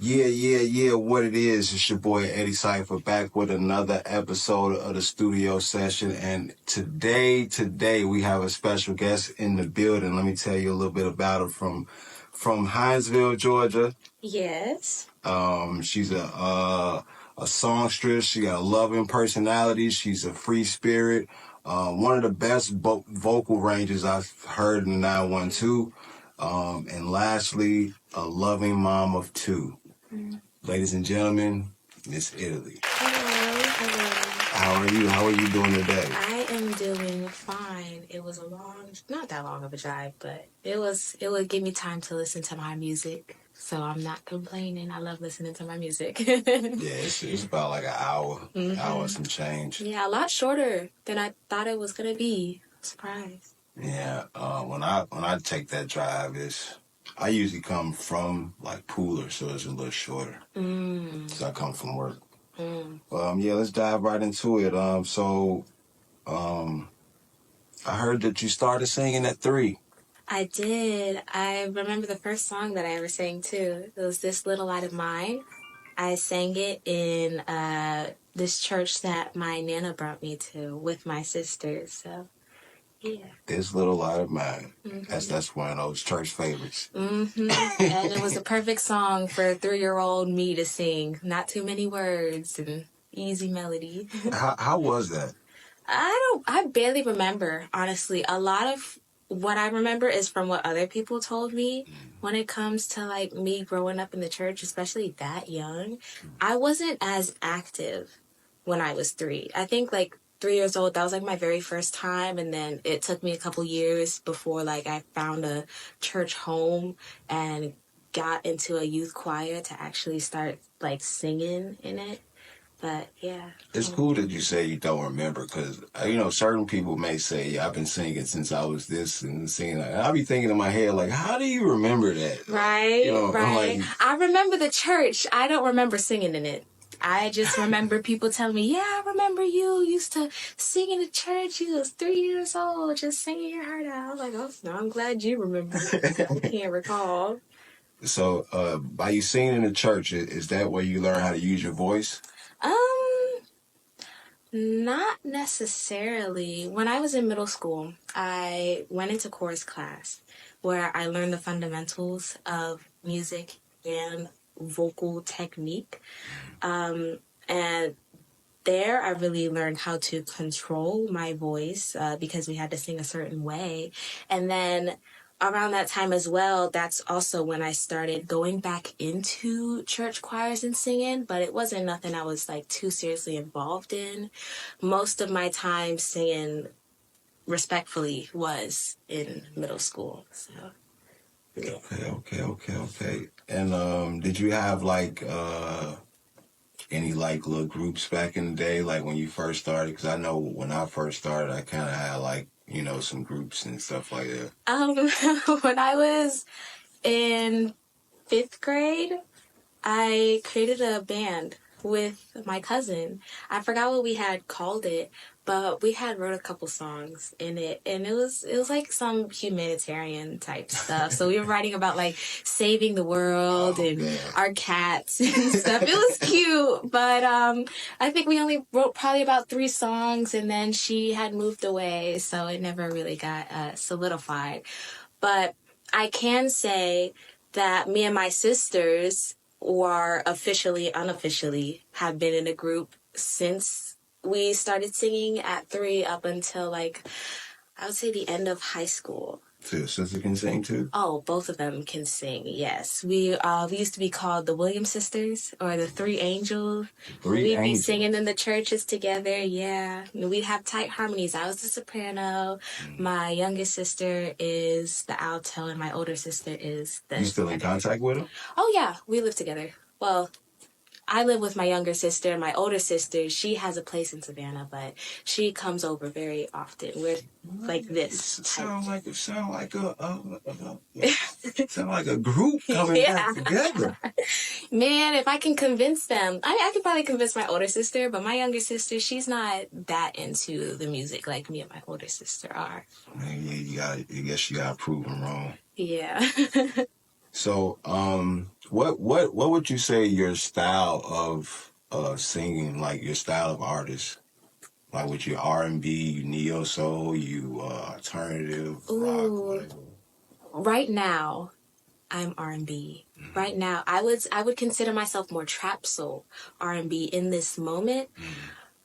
Yeah. What it is, it's your boy Eddie Cypher back with another episode of the studio session. And today we have a special guest in the building. Let me tell you a little bit about her from Hinesville, Georgia. Yes. She's a songstress. She got a loving personality. She's a free spirit. One of the best vocal ranges I've heard in the 912. And lastly, a loving mom of two. Ladies and gentlemen, Miss Italy. Hello. How are you doing today? I am doing fine. It was not that long of a drive, but it would give me time to listen to my music. So I'm not complaining. I love listening to my music. Yeah, it's about like an hour, hour and some change. Yeah, a lot shorter than I thought it was gonna be. Surprise. Yeah, when I take that drive, I usually come from like Pooler, so it's a little shorter. So I come from work. Yeah, let's dive right into it. I heard that you started singing at 3. I did. I remember the first song that I ever sang too. It was This Little Light of Mine. I sang it in this church that my Nana brought me to with my sisters. So, yeah. This Little Light of Mine. That's one of those church favorites. And it was a perfect song for a 3-year-old me to sing. Not too many words and easy melody. How was that? I barely remember, honestly. A lot of what I remember is from what other people told me. When it comes to like me growing up in the church, especially that young, I wasn't as active when I was 3. I think like 3 years old, that was like my very first time, and then it took me a couple years before like I found a church home and got into a youth choir to actually start like singing in it. But yeah. It's cool that you say you don't remember, because, certain people may say, yeah, I've been singing since I was this and singing that. And I'll be thinking in my head, like, how do you remember that? Right, right. Like, I remember the church. I don't remember singing in it. I just remember people telling me, yeah, I remember you used to sing in the church. You was 3 years old, just singing your heart out. I was like, oh, no, I'm glad you remember. I can't recall. So, by you singing in the church, is that where you learn how to use your voice? Not necessarily. When I was in middle school, I went into chorus class where I learned the fundamentals of music and vocal technique. And there I really learned how to control my voice because we had to sing a certain way. And then around that time as well, that's also when I started going back into church choirs and singing, but it wasn't nothing I was like too seriously involved in. Most of my time singing respectfully was in middle school. So yeah. Okay. And did you have like any like little groups back in the day, like when you first started? Because I know when I first started, I kind of had like, some groups and stuff like that. When I was in 5th grade, I created a band with my cousin. I forgot what we had called it, but we had wrote a couple songs in it, and it was like some humanitarian type stuff. So we were writing about like saving the world our cats and stuff. It was cute, but I think we only wrote probably about 3 songs, and then she had moved away, so it never really got solidified. But I can say that me and my sisters, or unofficially, have been in a group since we started singing at 3 up until like, I would say the end of high school. So your sister can sing too? Oh, both of them can sing, yes. We used to be called the Williams Sisters, or the 3 Angels. We'd be singing in the churches together, yeah. We'd have tight harmonies. I was the soprano. My youngest sister is the alto, and my older sister is the... You still in contact with her? Oh, yeah. We live together. Well, I live with my younger sister. My older sister, she has a place in Savannah, but she comes over very often. We're like this. Sound like a group coming back together. Man, if I can convince them, I could probably convince my older sister, but my younger sister, she's not that into the music like me and my older sister are. Man, I guess you gotta prove them wrong. Yeah. So, what would you say your style of singing, like your style of artist, like with your R&B, neo soul, you alternative rock, Ooh, whatever? right now I'm R&B. Right now, I would consider myself more trap soul R&B in this moment.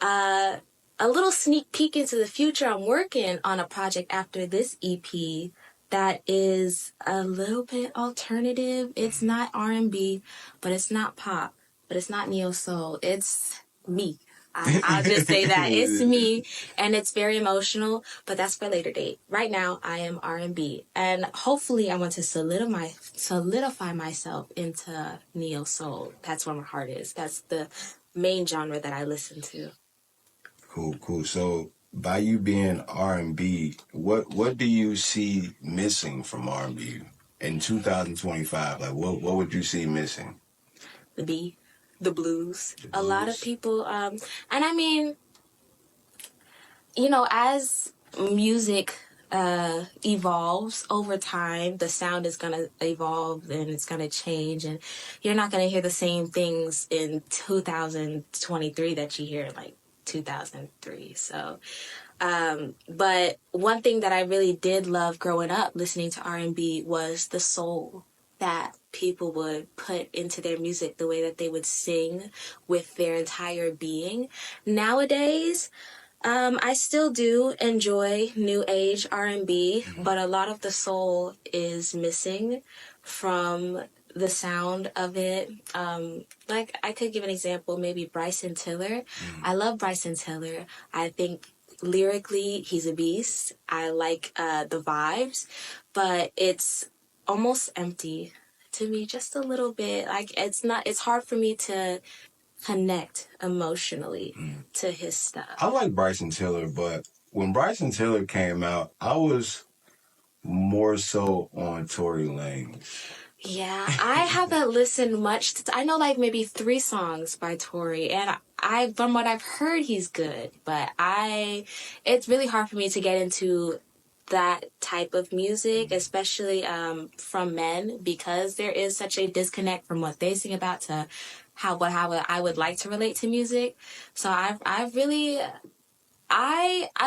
Uh, a little sneak peek into the future. I'm working on a project after this EP that is a little bit alternative. It's not R&B, but it's not pop, but it's not neo soul. It's me. I'll just say that it's me, and it's very emotional. But that's for later date. Right now, I am R&B, and hopefully, I want to solidify myself into neo soul. That's where my heart is. That's the main genre that I listen to. Cool, cool. So, by you being R&B, what do you see missing from R&B in 2025? Like, what would you see missing? The beat, the blues. The A lot of blues. people, and I mean, as music evolves over time, the sound is gonna evolve and it's gonna change, and you're not gonna hear the same things in 2023 that you hear in like 2003. So, but one thing that I really did love growing up listening to R&B was the soul that people would put into their music, the way that they would sing with their entire being. Nowadays, I still do enjoy new age R&B, but a lot of the soul is missing from the sound of it. Like I could give an example, maybe Bryson Tiller. I love Bryson Tiller. I think lyrically he's a beast. I like the vibes, but it's almost empty to me just a little bit. Like it's hard for me to connect emotionally to his I stuff. like Bryson Tiller, but when Bryson Tiller came out, I was more so on Tory Lanez. Yeah, I haven't listened much. I know like maybe 3 songs by Tori, and from what I've heard, he's good. But it's really hard for me to get into that type of music, especially from men, because there is such a disconnect from what they sing about to how I would like to relate to music. So I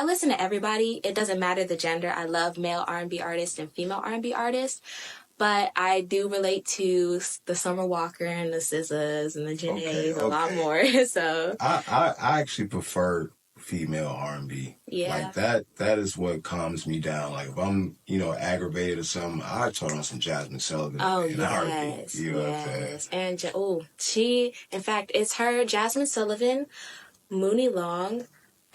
listen to everybody. It doesn't matter the gender. I love male R&B artists and female R&B artists. But I do relate to the Summer Walker and the SZAs and the Okay, Janaes a lot okay. more. So, I actually prefer female R&B. yeah. Like that is what calms me down. Like if I'm, aggravated or something, I turn on some Jasmine Sullivan Oh, in a heartbeat. yes. You know what I'm saying? Yes. And, in fact, it's her, Jasmine Sullivan, Mooney Long.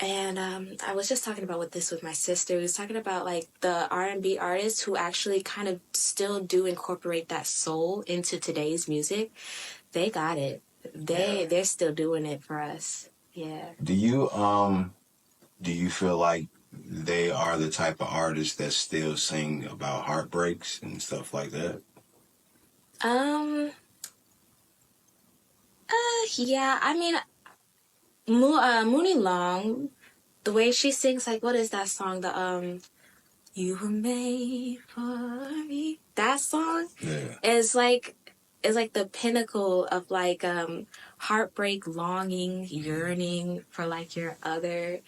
And I was just talking about this with my sister. We was talking about like the R&B artists who actually kind of still do incorporate that soul into today's music. They got it. Yeah. They're still doing it for us. Yeah. Do you feel like they are the type of artists that still sing about heartbreaks and stuff like that? Um. Yeah. I mean, Mooney Long, the way she sings, like, what is that song? You were made for me. That song Yeah. is like the pinnacle of like heartbreak, longing, yearning for like your other,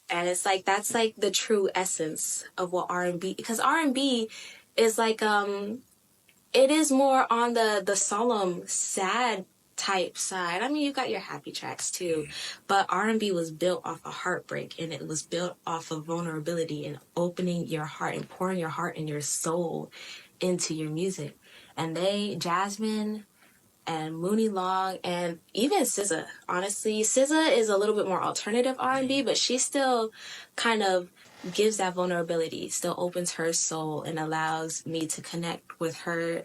and it's like that's like the true essence of what R&B, because R&B is like it is more on the solemn, sad type side. I mean, you got your happy tracks too, but R&B was built off of heartbreak, and it was built off of vulnerability and opening your heart and pouring your heart and your soul into your music. And Jasmine and Mooney Long and even SZA. Honestly, SZA is a little bit more alternative R&B, but she still kind of gives that vulnerability, still opens her soul and allows me to connect with her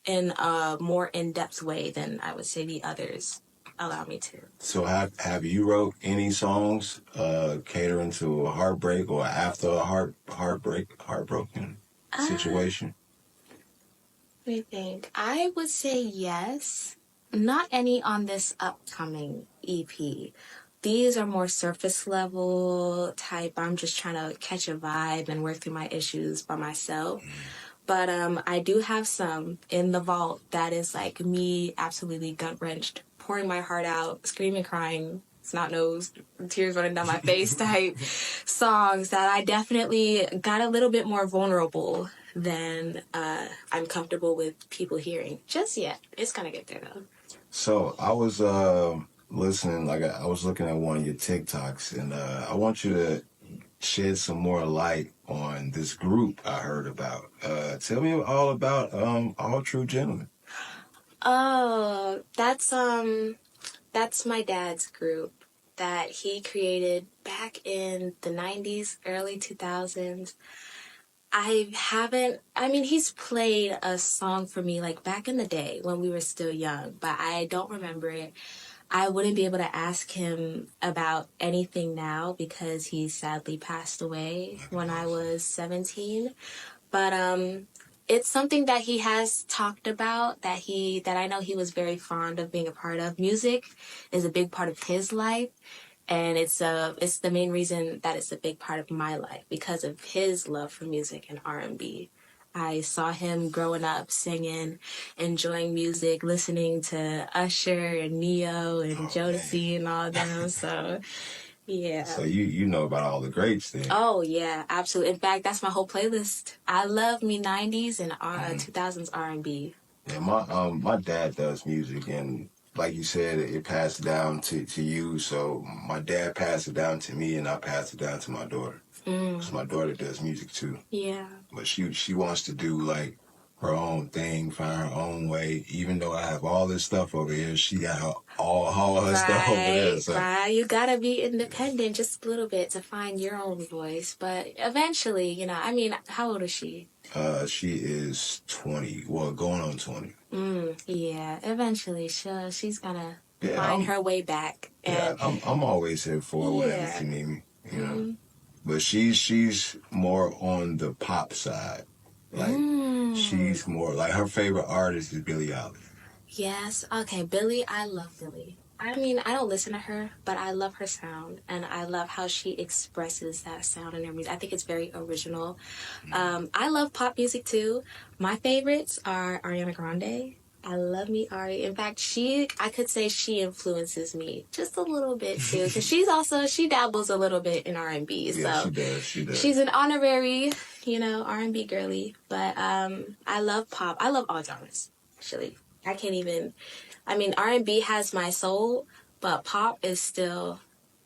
in a more in-depth way than I would say the others allow me to. So have you wrote any songs catering to a heartbreak or after a heartbroken Uh, situation? Let me think. I would say yes. Not any on this upcoming EP. These are more surface level type. I'm just trying to catch a vibe and work through my issues by myself. But I do have some in the vault that is like me absolutely gut wrenched, pouring my heart out, screaming, crying, snot nose, tears running down my face type songs that I definitely got a little bit more vulnerable than I'm comfortable with people hearing. Just yet. It's gonna get there though. So I was listening, like I was looking at one of your TikToks, and I want you to shed some more light on this group I heard about. Tell me all about All True Gentlemen. Oh, that's my dad's group that he created back in the 90s, early 2000s. I mean, he's played a song for me like back in the day when we were still young, but I don't remember it. I wouldn't be able to ask him about anything now because he sadly passed away when I was 17. But it's something that he has talked about that I know he was very fond of being a part of. Music is a big part of his life, and it's the main reason that it's a big part of my life because of his love for music and R&B. I saw him growing up singing, enjoying music, listening to Usher and Neo and Jodeci and all them. So yeah. So you know about all the greats then. Oh yeah, absolutely. In fact, that's my whole playlist. I love me 90s and 2000s R&B. Yeah, my dad does music, and like you said, it passed down to you. So my dad passed it down to me, and I passed it down to my daughter. Because my daughter does music too. Yeah. But she wants to do like her own thing, find her own way. Even though I have all this stuff over here, she got all her stuff over there. So. Right. You gotta be independent just a little bit to find your own voice. But eventually, you know, I mean, how old is she? She is 20. Well, going on 20. Yeah. Eventually, she's gonna find her way back. And I'm always here for her whenever she need me. You know. But she's more on the pop side. Like she's more like her favorite artist is Billie Eilish. Yes. Okay, Billie. I love Billie. I mean, I don't listen to her, but I love her sound, and I love how she expresses that sound in her music. I think it's very original. I love pop music too. My favorites are Ariana Grande. I love me Ari. In fact, I could say she influences me just a little bit too, because she dabbles a little bit in R&B. Yeah, so she does. She's an honorary, R&B girly. But I love pop. I love all genres, actually. I can't even. I mean, R&B has my soul, but pop is still.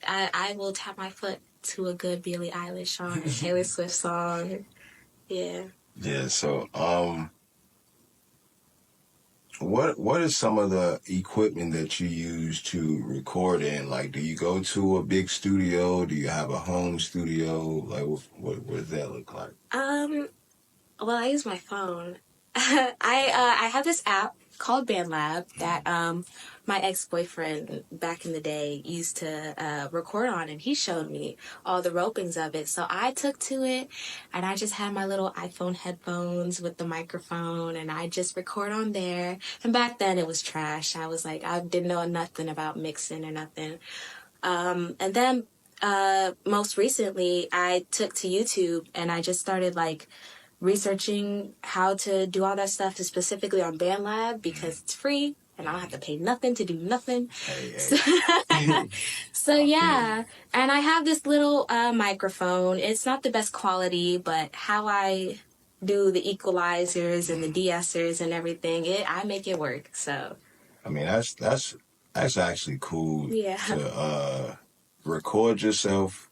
I will tap my foot to a good Billie Eilish song, a Taylor Swift song. Yeah. Yeah. So, what is some of the equipment that you use to record in? Like, do you go to a big studio? Do you have a home studio? Like, what does that look like? Well, I use my phone. I have this app called BandLab that my ex-boyfriend back in the day used to record on, and he showed me all the ropings of it. So I took to it, and I just had my little iPhone headphones with the microphone, and I just record on there. And back then it was trash. I was like, I didn't know nothing about mixing or nothing. And then most recently I took to YouTube, and I just started like researching how to do all that stuff, specifically on BandLab, because it's free and I don't have to pay nothing to do nothing. Hey. So yeah, and I have this little microphone. It's not the best quality, but how I do the equalizers and the de-essers and everything, I make it work. So I mean, that's actually cool. Yeah. To record yourself,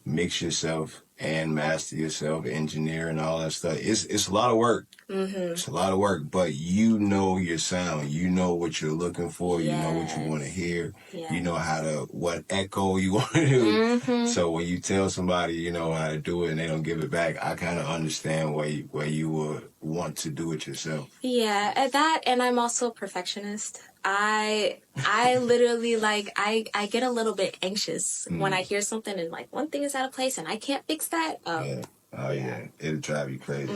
mix yourself, and master yourself, engineer and all that stuff. It's a lot of work. It's a lot of work, but you know your sound. You know what you're looking for. You know what you want to hear. Yes. You know what echo you want to do. So when you tell somebody you know how to do it and they don't give it back, I kind of understand where you would want to do it yourself. Yeah, at that, and I'm also a perfectionist. I literally I get a little bit anxious when I hear something and like one thing is out of place and I can't fix that. Yeah. Oh yeah, it'll drive you crazy.